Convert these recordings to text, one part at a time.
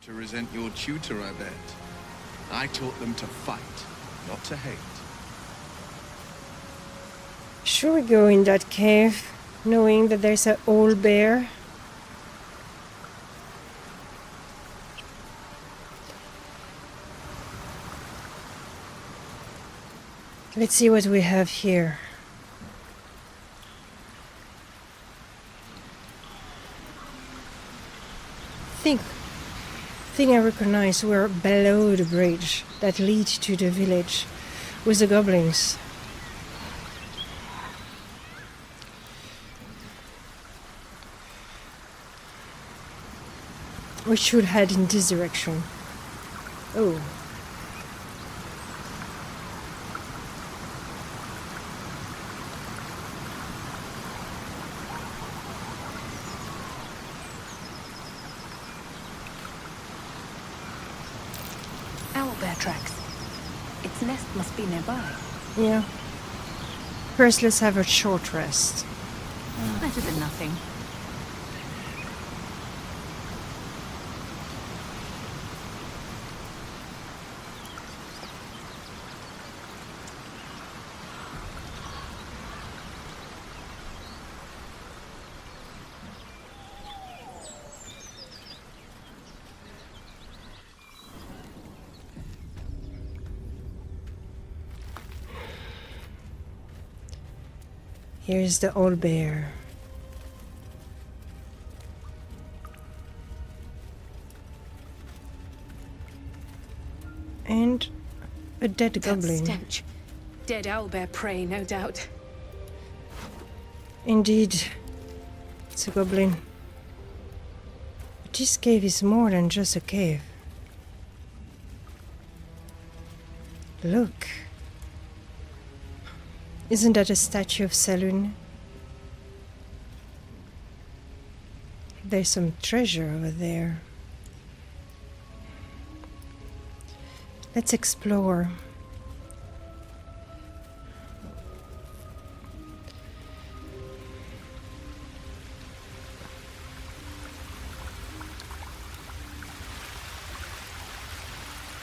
To resent your tutor, I bet. I taught them to fight, not to hate. Should we go in that cave, knowing that there's an old bear? Let's see what we have here. Thing I recognize were below the bridge that leads to the village with the goblins. We should head in this direction. Oh. Owlbear tracks. Its nest must be nearby. Yeah. First, let's have a short rest. Better than nothing. Here's the old bear. And a dead goblin. Stench. Dead owlbear prey, no doubt. Indeed, it's a goblin. But this cave is more than just a cave. Look. Isn't that a statue of Selûne? There's some treasure over there. Let's explore.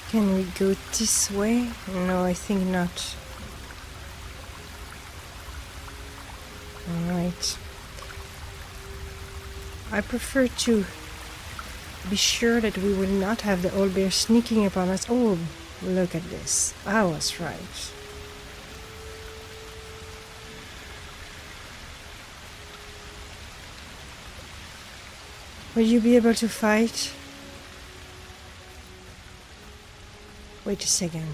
Can we go this way? No, I think not. Alright. I prefer to be sure that we will not have the old bear sneaking upon us. Oh, look at this. I was right. Will you be able to fight? Wait a second.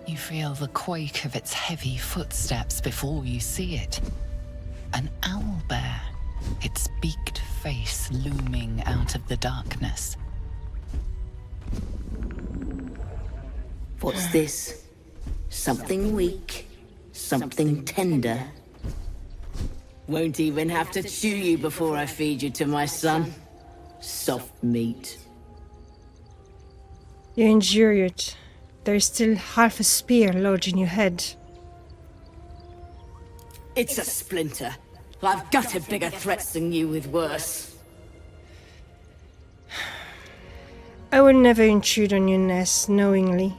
You feel the quake of its heavy footsteps before you see it. An owlbear, its beaked face looming out of the darkness. What's this? Something weak, something tender. Won't even have to chew you before I feed you to my son. Soft meat. You're injured. There's still half a spear lodged in your head. It's a splinter. I've gutted bigger threats than you with worse. I will never intrude on your nest knowingly.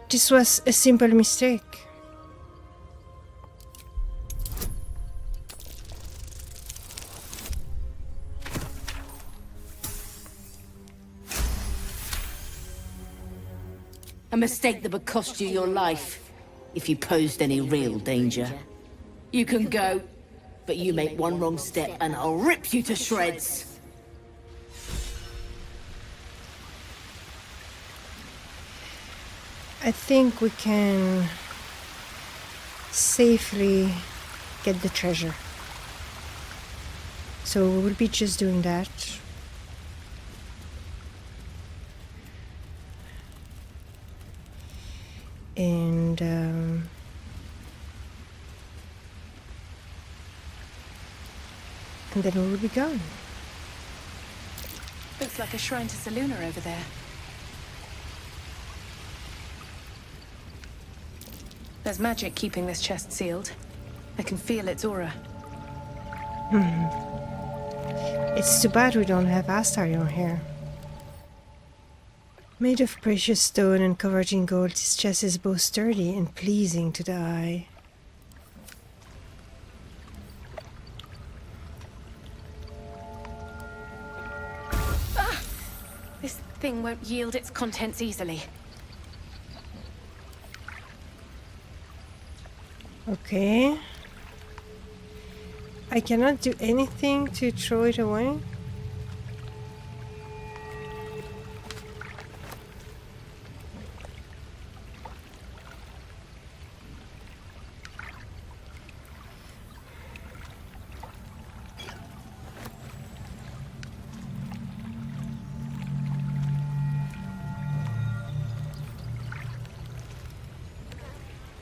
This was a simple mistake. A mistake that would cost you your life, if you posed any real danger. You can go, but you make one wrong step and I'll rip you to shreds. I think we can safely get the treasure. So we will be just doing that. And then we will be gone. Looks like a shrine to Selûne over there. There's magic keeping this chest sealed. I can feel its aura. It's too bad we don't have Astarion here. Made of precious stone and covered in gold, his chest is both sturdy and pleasing to the eye. This thing won't yield its contents easily. Okay. I cannot do anything to throw it away.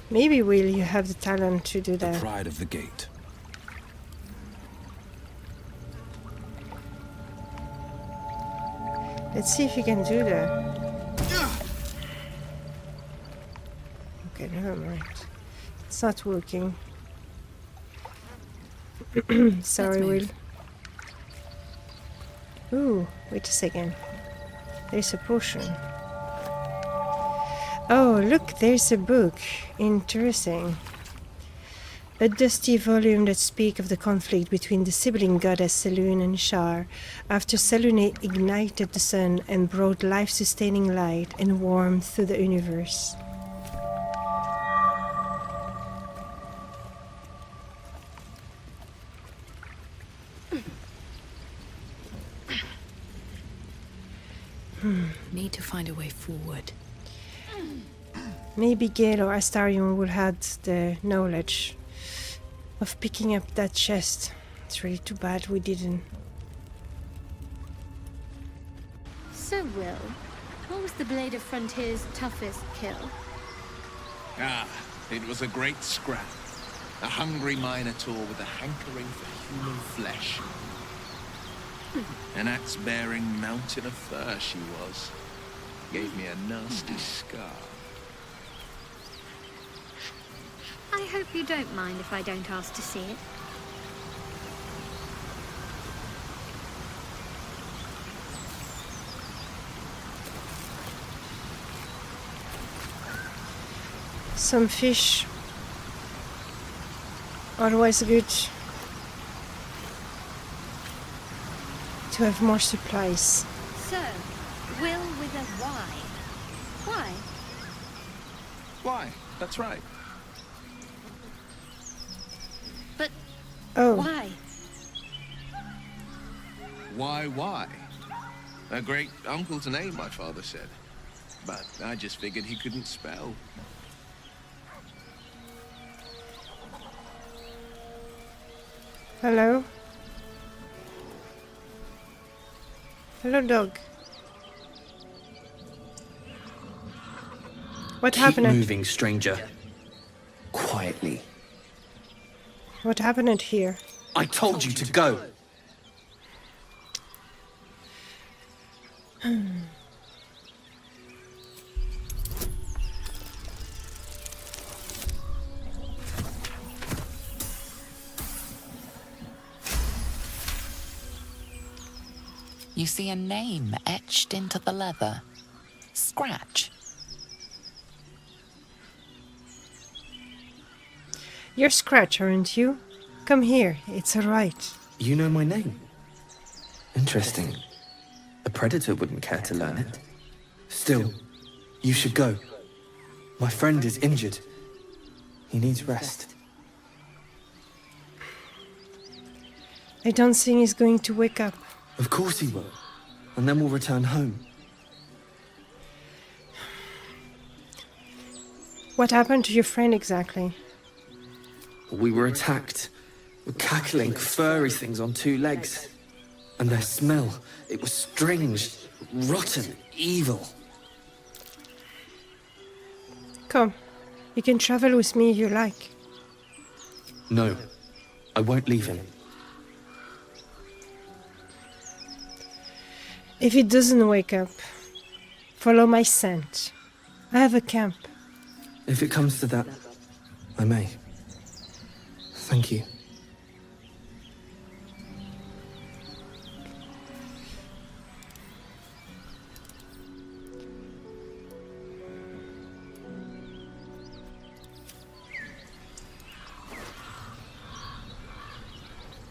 Maybe, Will, you have the talent to do that. The pride of the gate. Let's see if you can do that. Okay, never mind. It's not working. Sorry, Will. Ooh, wait a second. There's a potion. Oh, look, there's a book. Interesting. A dusty volume that speaks of the conflict between the sibling goddess Selûne and Shar, after Selûne ignited the sun and brought life-sustaining light and warmth to the universe. Need to find a way forward. Maybe Gale or Astarion will have the knowledge of picking up that chest. It's really too bad we didn't. So, Will, what was the Blade of Frontier's toughest kill? Ah, it was a great scrap. A hungry minotaur with a hankering for human flesh. An axe-bearing mountain of fur she was. Gave me a nasty scar. I hope you don't mind if I don't ask to see it. Some fish. Always good to have more supplies. So, Will with a Y. Why? Why? That's right. But Oh, why? Why? A great uncle's name, my father said. But I just figured he couldn't spell. hello. Hello, dog. What Keep happened? moving, stranger. Quietly. What happened here? I told you to go. You see a name etched into the leather. Scratch. You're Scratch, aren't you? Come here, it's alright. You know my name? Interesting. A predator wouldn't care to learn it. Still, you should go. My friend is injured. He needs rest. I don't think he's going to wake up. Of course he will. And then we'll return home. What happened to your friend exactly? We were attacked. With cackling, furry things on two legs. And their smell, it was strange, rotten, evil. Come, you can travel with me if you like. No, I won't leave him. If he doesn't wake up, follow my scent. I have a camp. If it comes to that, I may. Thank you.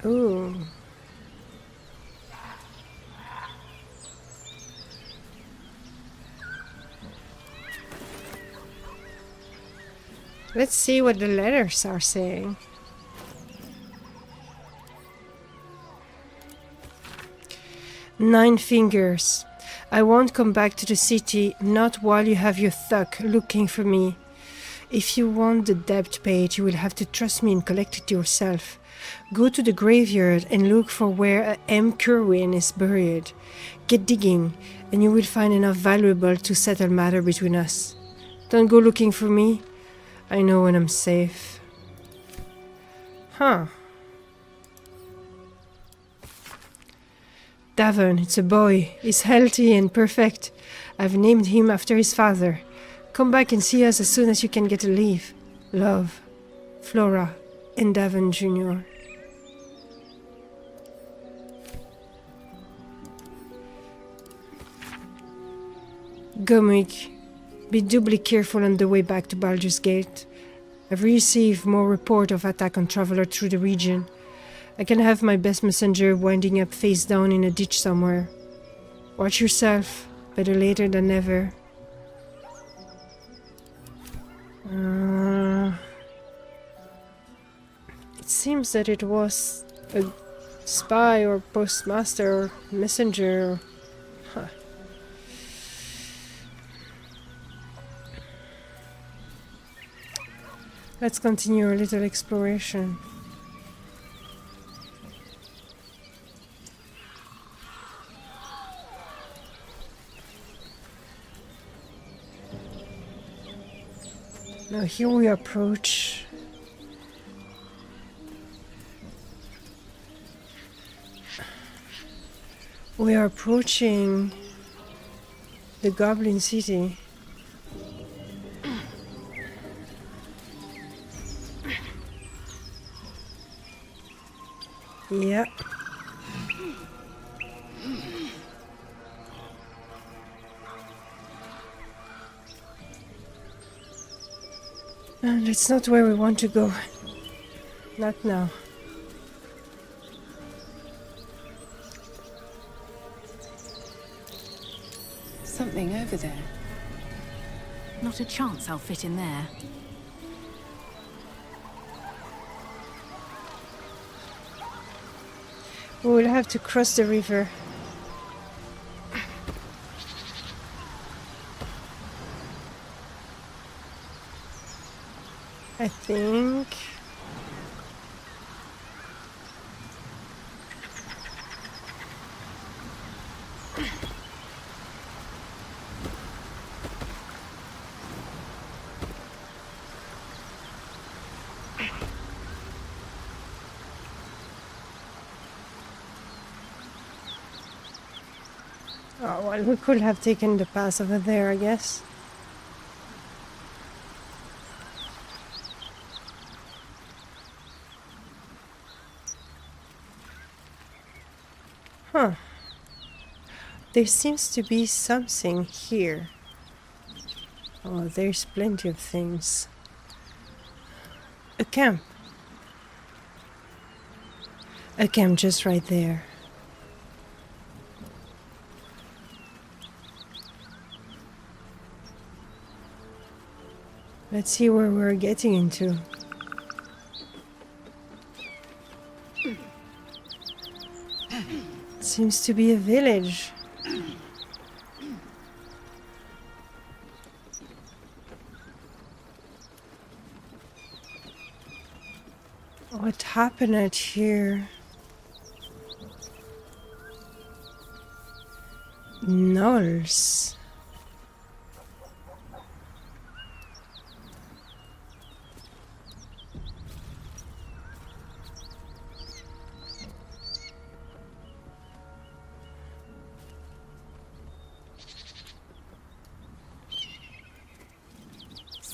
Ooh. Let's see what the letters are saying. Nine fingers. I won't come back to the city, not while you have your thug looking for me. If you want the debt paid, you will have to trust me and collect it yourself. Go to the graveyard and look for where M. Kerwin is buried. Get digging, and you will find enough valuable to settle matter between us. Don't go looking for me. I know when I'm safe. Huh. Davon, it's a boy. He's healthy and perfect. I've named him after his father. Come back and see us as soon as you can get a leave. Love, Flora and Davon Jr. Gummick, be doubly careful on the way back to Baldurs Gate. I've received more report of attack on traveler through the region. I can have my best messenger winding up face down in a ditch somewhere. Watch yourself, better later than never. It seems that it was a spy or postmaster or messenger. Huh. Let's continue a little exploration. Now here we approach we are approaching the Goblin City. Yeah. That's not where we want to go. Not now. Something over there. Not a chance I'll fit in there. We will have to cross the river. I think. Oh, well, we could have taken the path over there, I guess. Huh. There seems to be something here. Oh, there's plenty of things. A camp. A camp just right there. Let's see where we're getting into. Seems to be a village. What happened out here? Gnolls.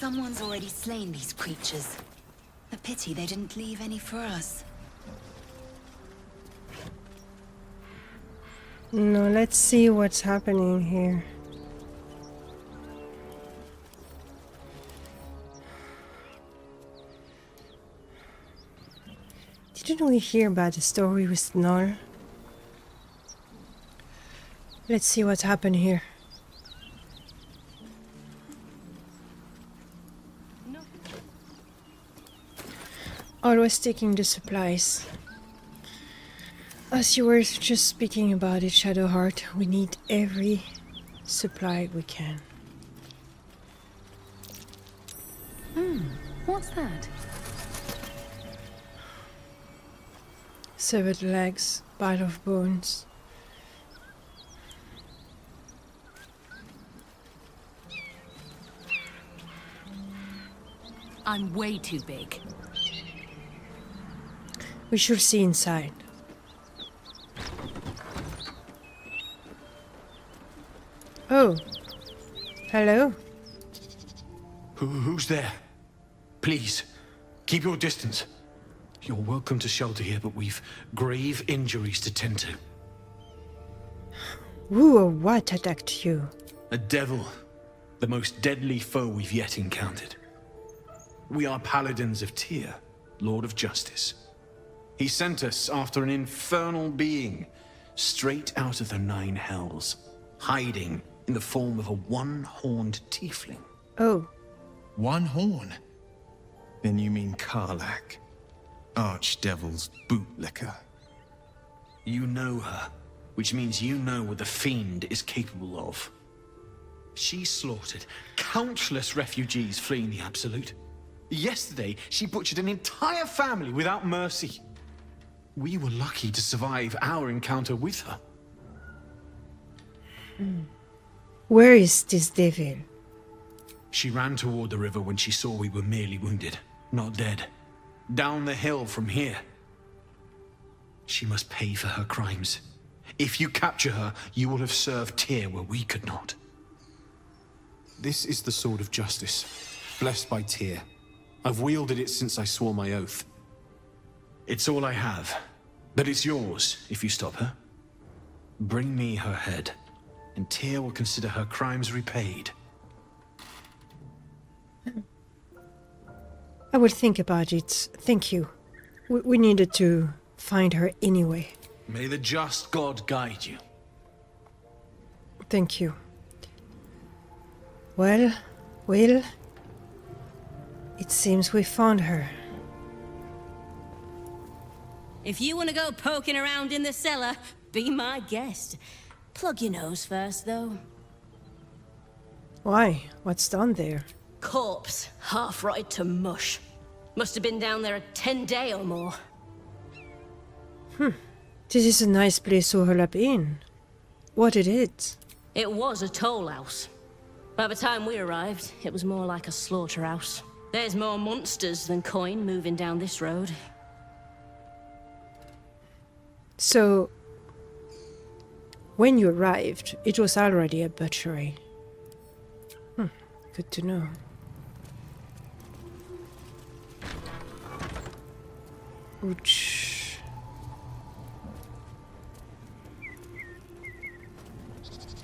Someone's already slain these creatures. A pity they didn't leave any for us. No, let's see what's happening here. Did you Didn't we hear about the story with Null? Let's see what happened here. Always taking the supplies. As you were just speaking about it, Shadowheart, we need every supply we can. What's that? Severed legs, pile of bones. I'm way too big. We should see inside. Oh. Hello? Who's there? Please, keep your distance. You're welcome to shelter here, but we've grave injuries to tend to. Who or what attacked you? A devil, the most deadly foe we've yet encountered. We are paladins of Tyr, Lord of Justice. He sent us after an infernal being, straight out of the Nine Hells, hiding in the form of a one-horned tiefling. Oh. One horn? Then you mean Karlach, Archdevil's bootlicker. You know her, which means you know what the Fiend is capable of. She slaughtered countless refugees fleeing the Absolute. Yesterday, she butchered an entire family without mercy. We were lucky to survive our encounter with her. Where is this devil? She ran toward the river when she saw we were merely wounded, not dead. Down the hill from here. She must pay for her crimes. If you capture her, you will have served Tyr where we could not. This is the Sword of Justice, blessed by Tyr. I've wielded it since I swore my oath. It's all I have, but it's yours if you stop her. Bring me her head, and Tyr will consider her crimes repaid. I will think about it. Thank you. We needed to find her anyway. May the just God guide you. Thank you. Well, Wyll, it seems we found her. If you want to go poking around in the cellar, be my guest. Plug your nose first, though. Why? What's down there? Corpse, half rotted to mush. Must have been down there a 10-day or more. This is a nice place to hole up in. What is it? It was a toll house. By the time we arrived, it was more like a slaughterhouse. There's more monsters than coin moving down this road. So, when you arrived, it was already a butchery. Good to know. Ouch.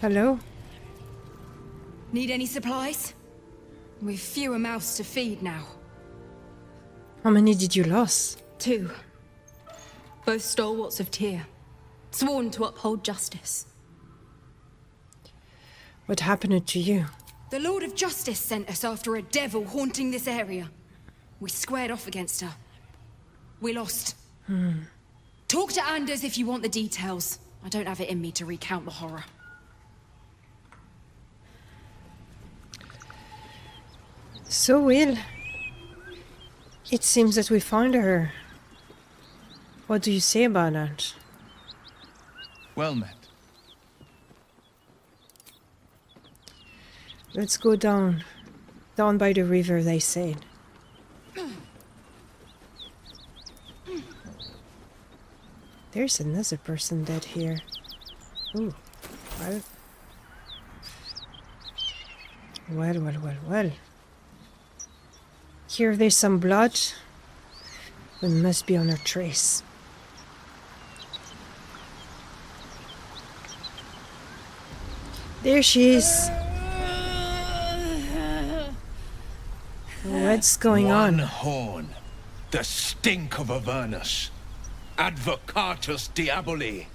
Hello? Need any supplies? We've fewer mouths to feed now. How many did you lose? 2. Both stalwarts of Tyr, sworn to uphold justice. What happened to you? The Lord of Justice sent us after a devil haunting this area. We squared off against her. We lost. Talk to Anders if you want the details. I don't have it in me to recount the horror. So, Wyll, it seems that we found her. What do you say about that? Well met. Let's go down. Down by the river, they said. There's another person dead here. Ooh. Well. Here there's some blood. We must be on our trace. There she is. What's going on? One horn. The stink of Avernus. Advocatus diaboli.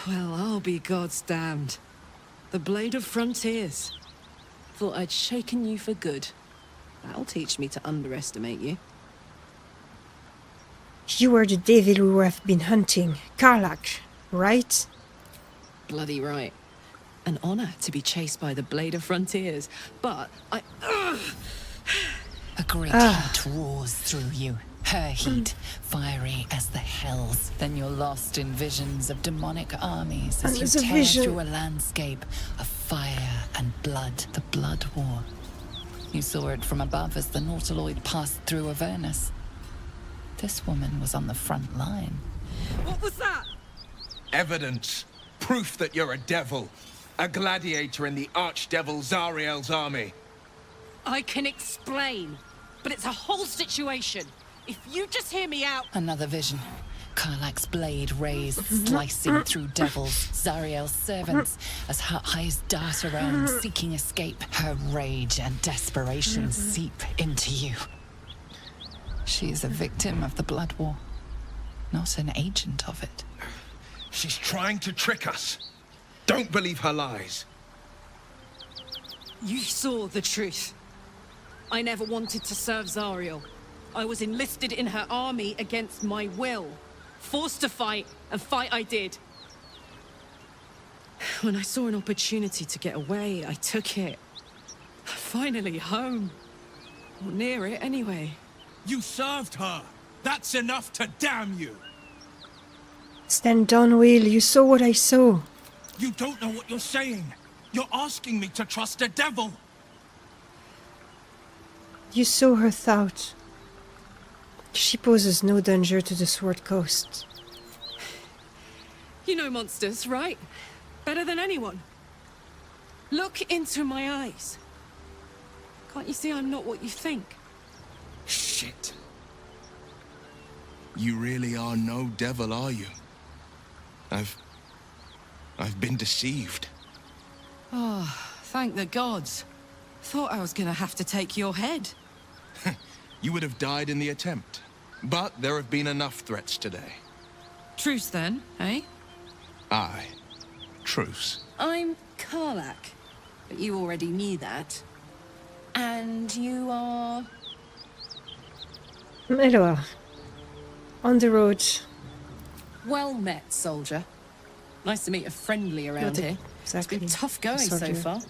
Well, I'll be God's damned. The Blade of Frontiers. Thought I'd shaken you for good. That'll teach me to underestimate you. You are the devil we have been hunting, Karlach, right? Bloody right. An honor to be chased by the Blade of Frontiers, but I... A great heat roars through you. Her heat, fiery as the hells. Then you're lost in visions of demonic armies as you tear through a landscape of fire and blood. The Blood War. You saw it from above as the Nautiloid passed through Avernus. This woman was on the front line. What was that? Evidence. Proof that you're a devil. A gladiator in the archdevil Zariel's army. I can explain, but it's a whole situation. If you just hear me out... Another vision. Karlach's blade raised, slicing through devils, Zariel's servants, as her eyes dart around, seeking escape. Her rage and desperation seep into you. She is a victim of the Blood War, not an agent of it. She's trying to trick us. Don't believe her lies. You saw the truth. I never wanted to serve Zariel. I was enlisted in her army against my will. Forced to fight, and fight I did. When I saw an opportunity to get away, I took it. Finally home. Or near it, anyway. You served her. That's enough to damn you. Stand down, Wyll. You saw what I saw. You don't know what you're saying. You're asking me to trust a devil. You saw her thought. She poses no danger to the Sword Coast. You know monsters, right? Better than anyone. Look into my eyes. Can't you see I'm not what you think? Shit. You really are no devil, are you? I've been deceived. Oh, thank the gods. Thought I was gonna have to take your head. You would have died in the attempt. But there have been enough threats today. Truce then, eh? Aye. Truce. I'm Karlach, but you already knew that. And you are... Elloa. On the road. Well met, soldier. Nice to meet a friendly around here. Exactly. It's been tough going so far.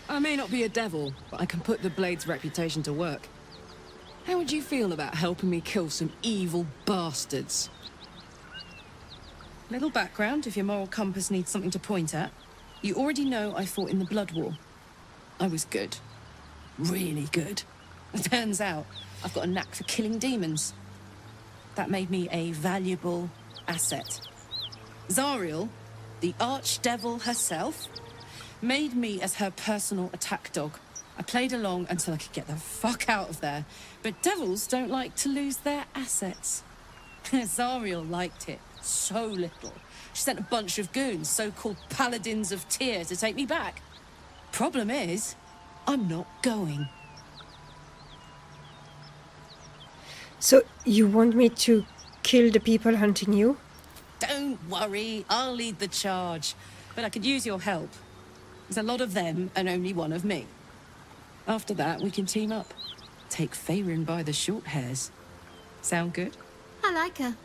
I may not be a devil, but I can put the Blade's reputation to work. How would you feel about helping me kill some evil bastards? Little background, if your moral compass needs something to point at. You already know I fought in the Blood War. I was good. Really good. It turns out I've got a knack for killing demons. That made me a valuable asset. Zariel, the archdevil herself, made me as her personal attack dog. I played along until I could get the fuck out of there. But devils don't like to lose their assets. Zariel liked it so little. She sent a bunch of goons, so-called paladins of Tyr, to take me back. Problem is, I'm not going. So, you want me to kill the people hunting you? Don't worry, I'll lead the charge. But I could use your help. There's a lot of them and only one of me. After that, we can team up. Take Faerun by the short hairs. Sound good? I like her.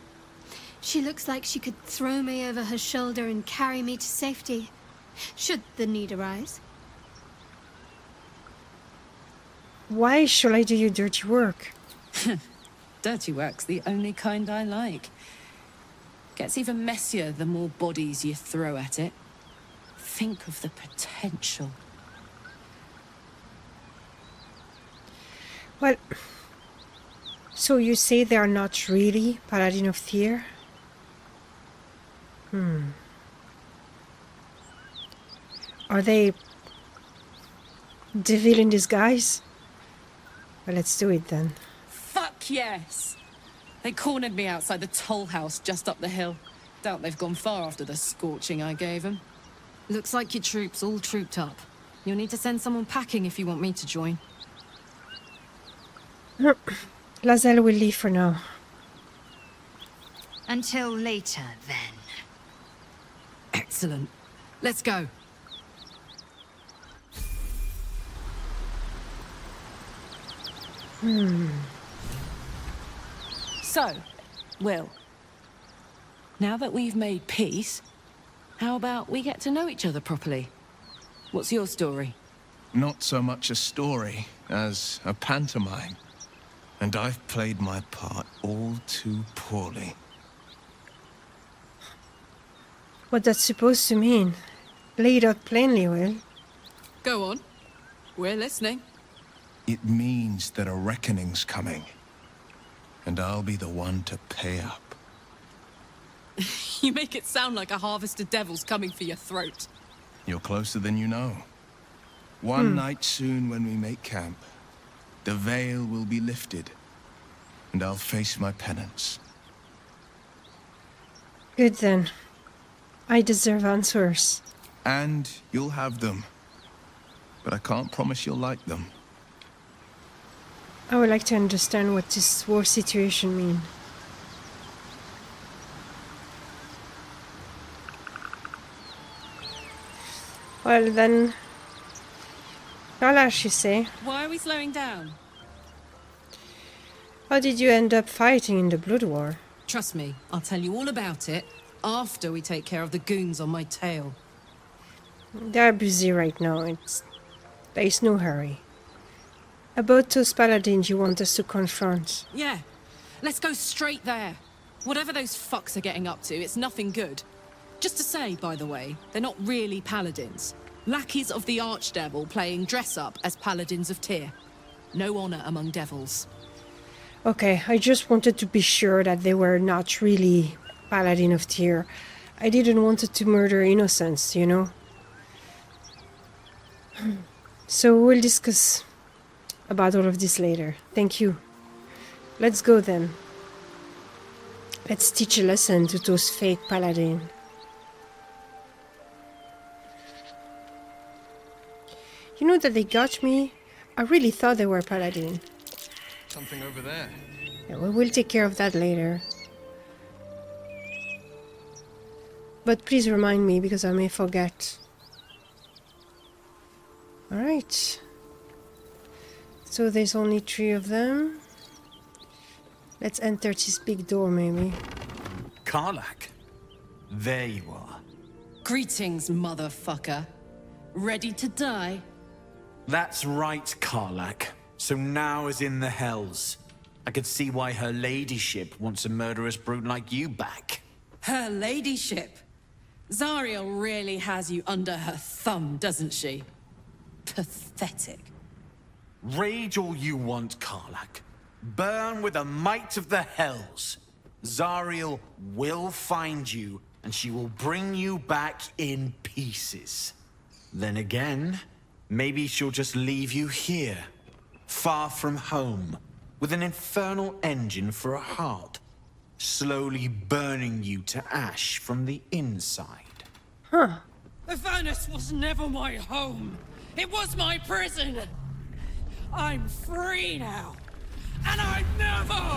She looks like she could throw me over her shoulder and carry me to safety, should the need arise. Why shall I do your dirty work? Dirty work's the only kind I like. Gets even messier the more bodies you throw at it. Think of the potential. Well, so you say they are not really Paladin of Tyr? Are they devil in disguise? Well, let's do it then. Fuck yes! They cornered me outside the toll house just up the hill. Doubt they've gone far after the scorching I gave them. Looks like your troops all trooped up. You'll need to send someone packing if you want me to join. Lae'Zel will leave for now. Until later, then. Excellent. Let's go. So, Wyll, now that we've made peace, how about we get to know each other properly? What's your story? Not so much a story as a pantomime. And I've played my part all too poorly. What that's supposed to mean? Lay it out plainly, Wyll. Go on. We're listening. It means that a reckoning's coming. And I'll be the one to pay up. You make it sound like a harvest of devils coming for your throat. You're closer than you know. One night soon when we make camp, the veil will be lifted, and I'll face my penance. Good then. I deserve answers. And you'll have them. But I can't promise you'll like them. I would like to understand what this war situation means. Well then, Karlach, you say? Why are we slowing down? How did you end up fighting in the Blood War? Trust me, I'll tell you all about it after we take care of the goons on my tail. They're busy right now. There's no hurry. About those paladins you want us to confront. Yeah, let's go straight there. Whatever those fucks are getting up to, it's nothing good. Just to say, by the way, they're not really paladins. Lackeys of the Archdevil playing dress-up as paladins of Tyr. No honor among devils. Okay, I just wanted to be sure that they were not really paladin of Tyr. I didn't want to murder innocents, you know? So we'll discuss about all of this later. Thank you. Let's go then. Let's teach a lesson to those fake paladins. You know that they got me? I really thought they were paladin. Something over there. Yeah, we will take care of that later. But please remind me, because I may forget. Alright. So there's only 3 of them. Let's enter this big door, maybe. Karlach, there you are. Greetings, motherfucker. Ready to die? That's right, Karlach. So now is in the hells. I could see why her ladyship wants a murderous brute like you back. Her ladyship? Zariel really has you under her thumb, doesn't she? Pathetic. Rage all you want, Karlach. Burn with the might of the hells. Zariel will find you, and she will bring you back in pieces. Then again, maybe she'll just leave you here, far from home, with an infernal engine for a heart, slowly burning you to ash from the inside. Huh. Avernus was never my home. It was my prison. I'm free now, and I never